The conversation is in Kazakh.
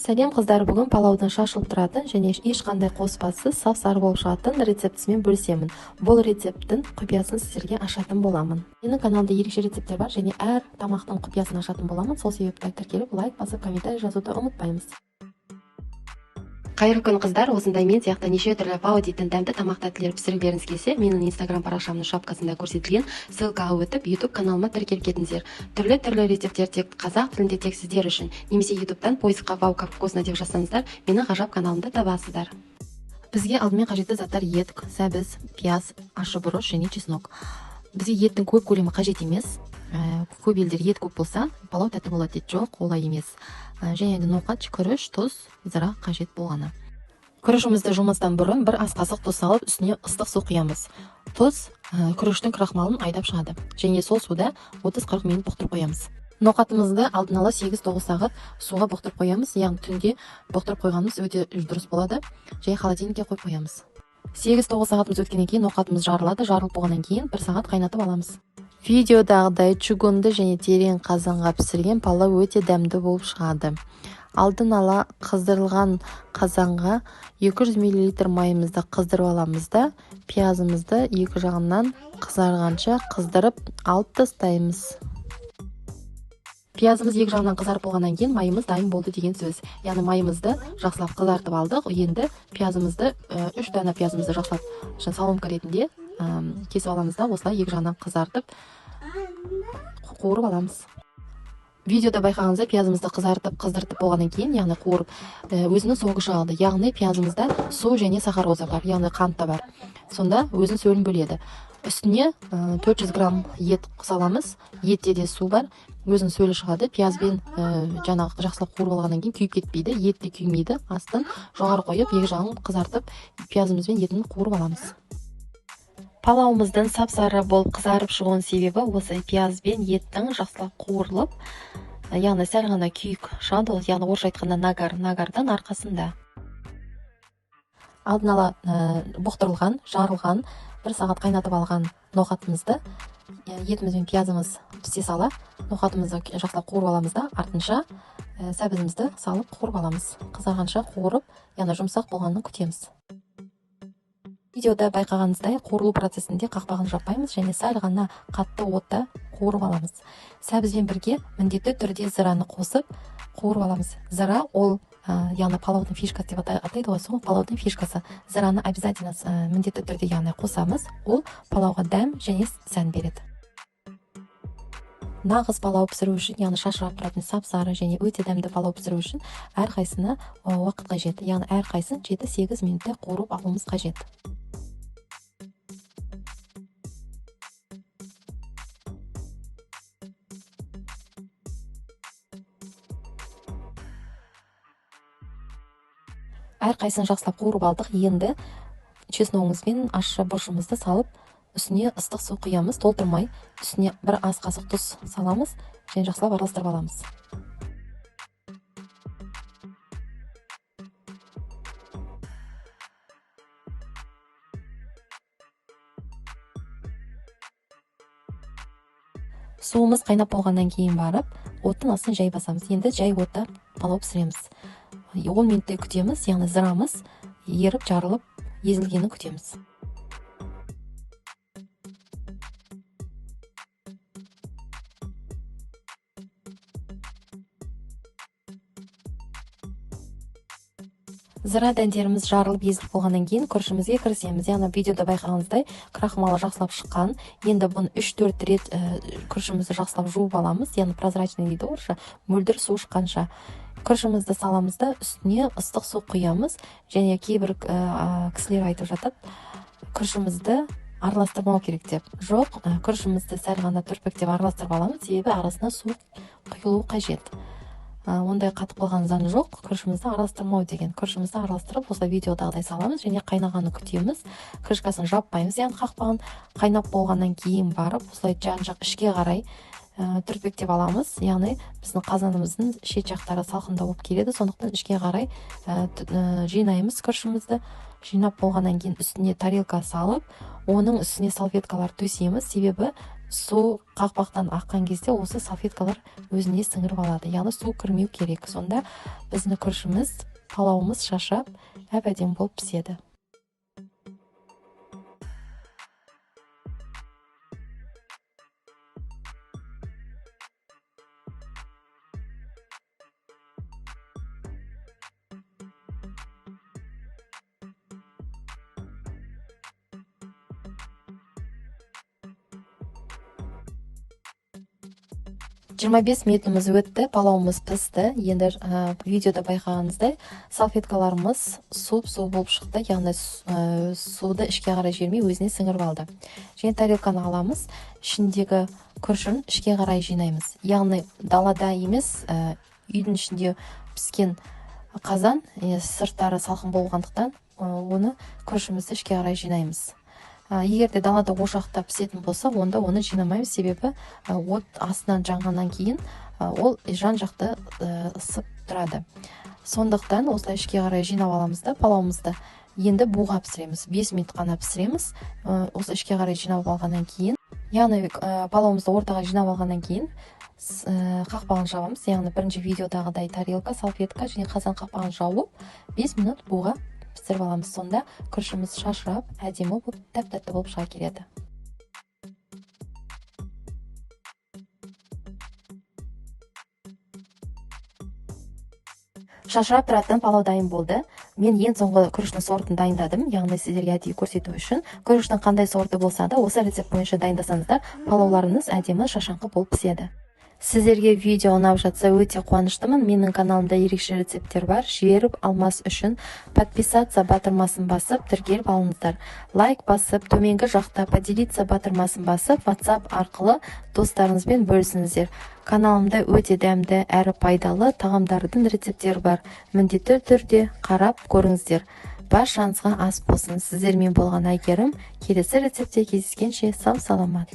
Сәлем қыздар, бүгін палаудан шашылып тұратын және ешқандай қоспасыз сап-сары болып шығатын рецептісімен бөлісемін. Бұл рецепттің құпиясын сіздерге ашатын боламын. Менің каналымда ерекше рецепттер бар және әр тамақтың құпиясын ашатын боламын. Сол себепті тіркеліп лайк басып комментарий жазуды ұмытпаймыз. Қайырлы күн қыздар, осындай мен сияқты неше түрлі пау дейтін дәмді тамақ тәттілер пісіргілеріңіз келсе, менің инстаграм парақшамның шапкасында көрсетілген ссылкаға өтіп YouTube каналыма тіркеліп кетіңіздер. Түрлі рецепттер тек қазақ тілінде тек сіздер үшін, немесе YouTube'дан поискқа вау как вкусно деп жазсаңыздар, менің ғажап каналымды табасыздар. Бізге алдымен қажетті заттар ет, сәбіз, пияз, ащы бұрыш және чеснок. Бізге еттің көп көлемі қажет емес. Көп елдер ет көп болса, палау тәтті болады дейді. Жоқ, олай емес. Және де ноқат, күріш, тұз, зыра қажет болғаны. Күрішімізді жумастан бұрын бір ас қасық тұз салып, үстіне ыстық су құямыз. Тұз күріштің крахмалын айдап шығады. Және сол суда 30-40 минут бұқтырып қоямыз. Ноқатымызды алдын ала 8-9 сағат суға бұқтырып қоямыз. Яғни түнде бұқтырып қойғанымыз өте дұрыс болады. Және холодильникке қойып қоямыз. 8-9 сағатымыз өткеннен кейін ноқатымыз жарылады. Жарылып болғаннан кейін 1 сағат қайнатып аламыз. Видеодағыдай чугунды және терең қазанға пісірген палау өте дәмді болып шығады. Алдын ала қыздырылған қазанға 200 мл майымызды қыздырып аламыз да, пиязымызды екі жағынан қызарғанша қыздырып алып тастаймыз. Пиязымыз екі жағынан қызарып болғаннан кейін майымыз дайын болды деген сөз. Яғни майымызды жақсылап қызартып алдық. Енді пиязымызды 3 дана пиязымызды жақсылап соломка ретінде кесіп аламыз да, осылай екі жағынан қызартып қуырып аламыз. Видеода байқағаныңызда пиязымызды қызартып қыздыртып болғаннан кейін, яғни қуырып, өзінің согышы алды. Яғни пиязымызда су және сахароза бар, яғни қант та бар. Сонда өзінің сөлін бөледі. Үстіне 400 грамм ет саламыз. Етте де су бар, өзінің сөлі шығады. Пиязбен жаңағы жақсылап қуырып алғаннан кейін күйіп кетпейді, ет те күймейді. Астын жоғары қойып, екі жағын қызартып, пиязымызбен етін қуырып аламыз. Палауымыздың сап-сары болып қызарып шығуының себебі осы пияз бен еттің жақсылап қуырылып, яғни сәл ғана күйік шығады, яғни орысша айтқанда нагардан арқасында. Алдын ала бұқтырылған, жарылған, 1 сағат қайнатып алған ноқатымызды етіміз бен пиязымыз пісе сала, ноқатымызды жақсылап қуырып аламыз да, артынша сәбізімізді салып қуырып аламыз. Қызарғанша қуырып, яғни жұмсақ болғанын күтеміз. Видеода байқағаныңыздай қуырылу процесінде қақпағын жаппаймыз және сәл ғана қатты отта қуырып аламыз. Сәбізбен бірге міндетті түрде зыраны қосып қуырып аламыз. Зыра ол, яғни палаудың фишкасы деп атайды ғой, сол палаудың фишкасы. Зыраны обязательно міндетті түрде яғни қосамыз. Ол палауға дәм және сән береді. Нағыз палау пісіру үшін, яғни шашырап тұратын сап-сары және өте дәмді палау пісіру үшін әрқайсына уақыт қажет. Яғни әрқайсын 7-8 минутта қуырып алуымыз қажет. Әрқайсын жақсылап қуырып алдық. Енді чесногымыз бен ащы бұрышымызды салып, үстіне ыстық су құямыз, толтырмай. Үстіне 1 ас қасық тұз саламыз және жақсылап араластырып аламыз. Суымыз қайнап болғаннан кейін барып, оттың астын жай басамыз. Енді жай отта палау пісіреміз. 10 минуттай күтеміз, яғни зырамыз еріп жарылып езілгенін күтеміз. Зыра дәндеріміз жарылып езіліп болғаннан кейін күрішімізге кірісеміз. Яғни видеода байқағаныңыздай крахмалы жақсылап шыққан. Енді бұны 3-4 рет күрішімізді жақсылап жуып аламыз. Яғни прозрачный дейді орысша, мөлдір су шыққанша. Күрішімізді саламыз да, үстіне ыстық су құямыз. Және кейбір кісілер айтып жатады, күрішімізді араластырмау керек деп. Жоқ, күрішімізді сәл ғана түрпектеп араластырып аламыз, себебі арасына су құйылуы қажет. Ондай қатып қалған заң жоқ, күрішімізді араластырмау деген. Күрішімізді араластырып, осылай видеодағыдай саламыз және қайнағаны күтеміз. Крышкасын жаппаймыз, яғни қақпағын қайнап болғаннан кейін барып, осылай жан-жақ ішке қарай түрпектеп аламыз. Яғни біздің қазанымыздың шет жақтары салқындау болып келеді, сондықтан ішке қарай жинаймыз күрішімізді. Жинап болғаннан кейін үстіне тарелка салып, оның үстіне салфеткалар төсейміз, себебі су қақпақтан аққан кезде осы салфеткалар өзіне сіңіріп алады, яғни су кірмеу керек. Сонда біздің күрішіміз, палауымыз шашырап әп-әдемі болып піседі. Жиырма бес минутымыз өтті, палауымыз пісті. Енді видеода байқағаныңыздай салфеткаларымыз су болып шықты, яғни суды ішке қарай жібермей өзіне сіңіріп алды. Және тарелканы аламыз, ішіндегі күрішін ішке қарай жинаймыз. Яғни далада емес, үйдің ішінде піскен қазан, сырттары салқын болғандықтан оны күрішімізді ішке қарай жинаймыз. Егер де далада ошақта пісетін болса, онда оны жинамаймыз, себебі от астынан жанғаннан кейін ол жан-жақты ысып тұрады. Сондықтан осылай ішке қарай жинап аламыз да, палауымызды енді буға пісіреміз. 5 минут қана пісіреміз. Осы ішке қарай жинап алғаннан кейін, яғни палауымызды ортаға жинап алғаннан кейін қақпағын жабамыз. Яғни бірінші видеодағыдай тарелка, салфетка және қазан қақпағын жауып 5 минут буға пісіріп аламыз. Сонда күрішіміз шашырап, әдемі болып, тәп-тәтті болып шыға келеді. Шашырап тұратын палау дайын болды. Мен ең соңғы күріштің сортын дайындадым, яғни сіздерге әдейі көрсету үшін. Күріштің қандай сорты болса да, осы рецепт бойынша дайындасаңыздар, палауларыңыз әдемі шашаңқы болып піседі. Сіздерге видео ұнап жатса, өте қуаныштымын. Менің каналымда ерекше рецепттер бар. Жіберіп алмас үшін подписаться батырмасын басып, тіркеліп алыңыздар. Лайк басып, төменгі жақта поделиться батырмасын басып, WhatsApp арқылы достарыңызбен бөлісіңіздер. Каналымда өте дәмді әрі пайдалы тағамдардың рецепттері бар. Міндетті түрде қарап көріңіздер. Баршаңызға ас болсын. Сіздермен болған Әйгерім. Келесі рецептте кездескенше сау саламат.